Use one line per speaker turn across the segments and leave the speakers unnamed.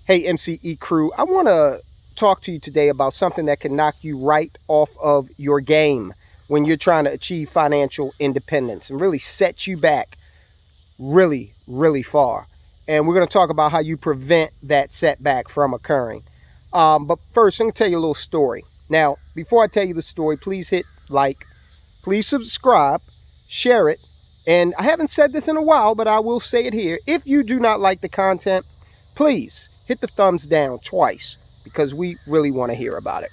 Hey, MCE crew, I want to talk to you today about something that can knock you right off of your game when you're trying to achieve financial independence and really set you back really, really far. And we're going to talk about how you prevent that setback from occurring. But first, I'm going to tell you a little story. Now, before I tell you the story, please hit like, please subscribe, share it. And I haven't said this in a while, but I will say it here. If you do not like the content, please hit the thumbs down twice because we really want to hear about it.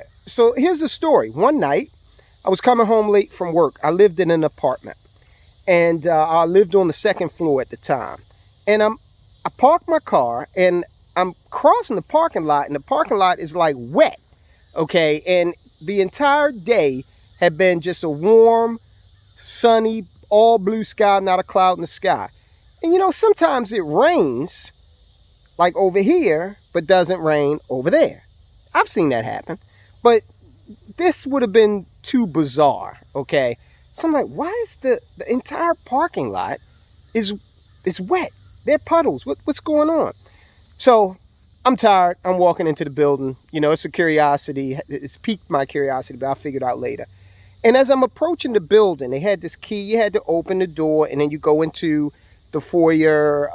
So here's the story. One night, I was coming home late from work. I lived in an apartment, and I lived on the second floor at the time. And I parked my car, and I'm crossing the parking lot, and the parking lot is like wet, okay? And the entire day had been just a warm, sunny, all blue sky, not a cloud in the sky. And you know, sometimes it rains like over here, but doesn't rain over there. I've seen that happen, but this would have been too bizarre, okay? So I'm like, why is the entire parking lot is wet? There are puddles. What's going on? So I'm tired. I'm walking into the building. You know, it's a curiosity. It's piqued my curiosity, but I'll figure it out later. And as I'm approaching the building, they had this key. You had to open the door, and then you go into the foyer,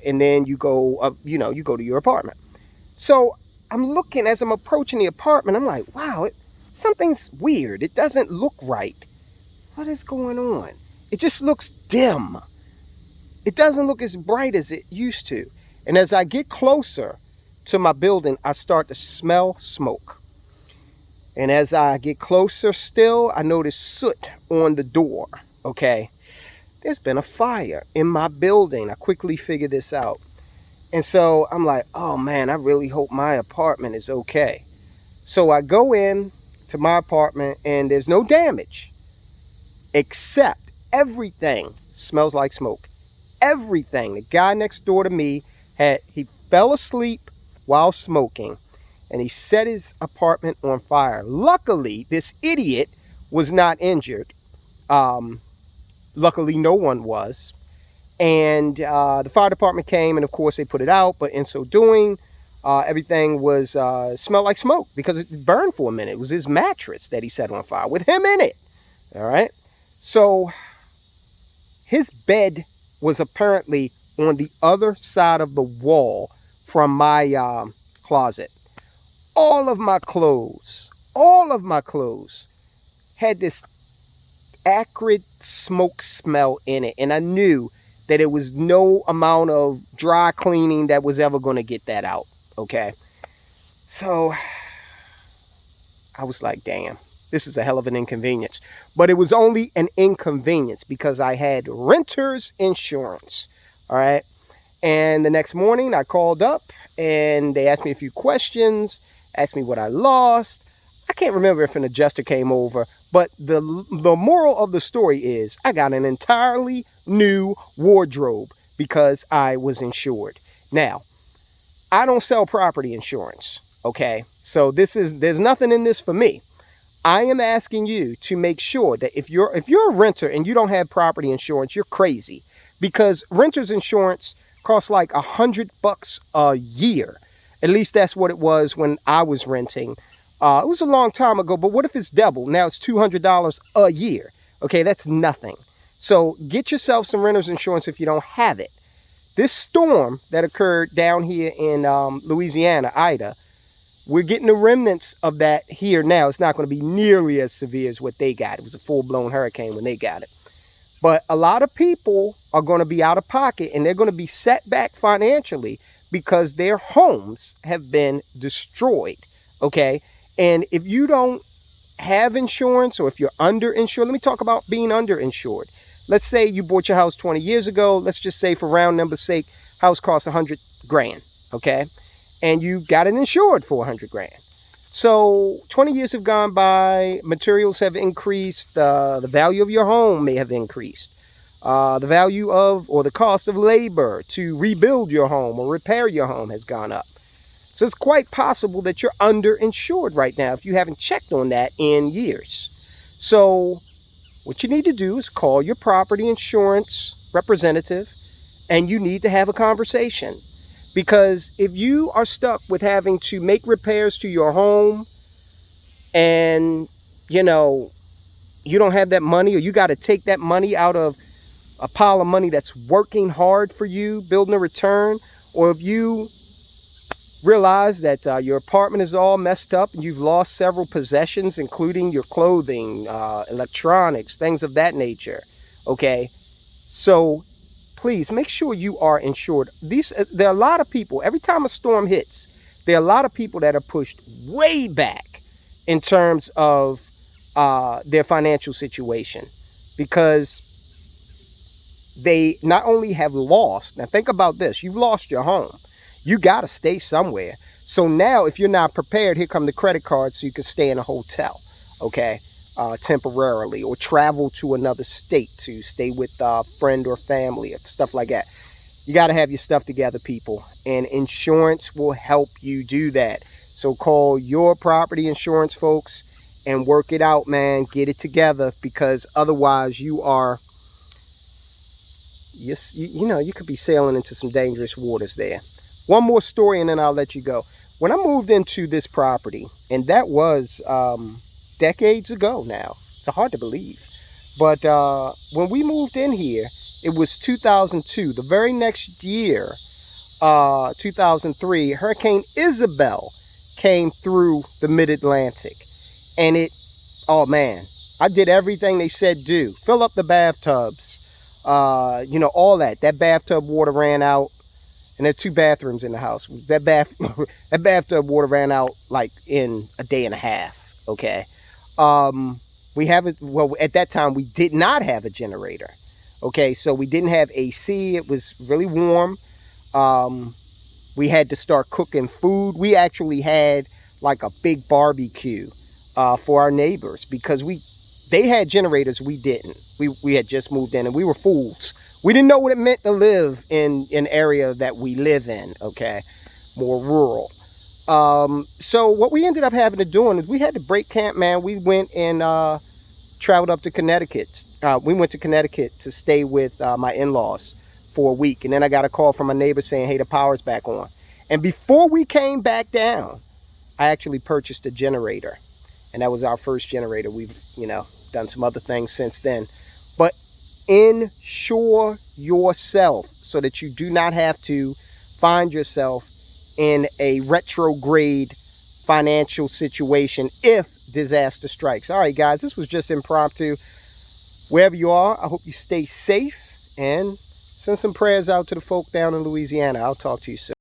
and then you go, you go to your apartment. So I'm looking, as I'm approaching the apartment, I'm like, wow, something's weird. It doesn't look right. What is going on? It just looks dim. It doesn't look as bright as it used to. And as I get closer to my building, I start to smell smoke. And as I get closer still, I notice soot on the door, okay? There's been a fire in my building. I quickly figured this out. And so I'm like, oh man, I really hope my apartment is okay. So I go in to my apartment and there's no damage, except everything smells like smoke. Everything. The guy next door to me, he fell asleep while smoking, and he set his apartment on fire. Luckily, this idiot was not injured. Luckily, no one was. And the fire department came, and of course, they put it out. But in so doing, everything was smelled like smoke because it burned for a minute. It was his mattress that he set on fire with him in it. All right. So his bed was apparently on the other side of the wall from my closet. All of my clothes had this acrid smoke smell in it. And I knew that it was no amount of dry cleaning that was ever going to get that out. Okay. So I was like, damn, this is a hell of an inconvenience. But it was only an inconvenience because I had renter's insurance. All right. And the next morning I called up and they asked me a few questions, asked me what I lost. I can't remember if an adjuster came over, but the moral of the story is I got an entirely new wardrobe because I was insured. Now, I don't sell property insurance, okay? So there's nothing in this for me. I am asking you to make sure that if you're a renter and you don't have property insurance, you're crazy, because renter's insurance costs like $100 a year. At least that's what it was when I was renting. It was a long time ago, but what if it's double? Now it's $200 a year. Okay, that's nothing. So get yourself some renter's insurance if you don't have it. This storm that occurred down here in Louisiana, Ida, we're getting the remnants of that here now. It's not going to be nearly as severe as what they got. It was a full-blown hurricane when they got it. But a lot of people are going to be out of pocket, and they're going to be set back financially because their homes have been destroyed, okay? And if you don't have insurance, or if you're underinsured, let me talk about being underinsured. Let's say you bought your house 20 years ago. Let's just say, for round number's sake, house costs 100 grand, okay? And you got it insured for 100 grand. So 20 years have gone by, materials have increased, the value of your home may have increased. The value of, or the cost of labor to rebuild your home or repair your home has gone up. So it's quite possible that you're underinsured right now if you haven't checked on that in years. So what you need to do is call your property insurance representative, and you need to have a conversation. Because if you are stuck with having to make repairs to your home and, you know, you don't have that money, or you got to take that money out of a pile of money that's working hard for you, building a return, or if you realize that your apartment is all messed up and you've lost several possessions, including your clothing, electronics, things of that nature, okay? So please make sure you are insured. There are a lot of people, every time a storm hits, there are a lot of people that are pushed way back in terms of their financial situation, because they not only have lost, now think about this, you've lost your home. You got to stay somewhere. So now if you're not prepared, here come the credit cards so you can stay in a hotel, okay, temporarily, or travel to another state to stay with a friend or family, or stuff like that. You got to have your stuff together, people, and insurance will help you do that. So call your property insurance folks and work it out, man. Get it together, because otherwise you are, you know, you could be sailing into some dangerous waters there. One more story and then I'll let you go. When I moved into this property, and that was decades ago now, it's hard to believe, but when we moved in here, it was 2002. The very next year, 2003, Hurricane Isabel came through the mid-Atlantic, and it, oh man, I did everything they said do. Fill up the bathtubs, you know, all that. That bathtub water ran out. And there are 2 bathrooms in the house. That bathtub water ran out like in a day and a half, okay? We haven't, well, at that time, we did not have a generator, okay? So we didn't have AC. It was really warm. We had to start cooking food. We actually had like a big barbecue for our neighbors, because they had generators, we didn't. We had just moved in, and we were fools. We didn't know what it meant to live in an area that we live in, okay, more rural. So what we ended up having to do is we had to break camp, man. We went and traveled up to Connecticut. We went to Connecticut to stay with my in-laws for a week. And then I got a call from my neighbor saying, hey, the power's back on. And before we came back down, I actually purchased a generator. And that was our first generator. We've, you know, done some other things since then. But insure yourself so that you do not have to find yourself in a retrograde financial situation if disaster strikes. All right, guys, this was just impromptu. Wherever you are, I hope you stay safe, and send some prayers out to the folk down in Louisiana. I'll talk to you soon.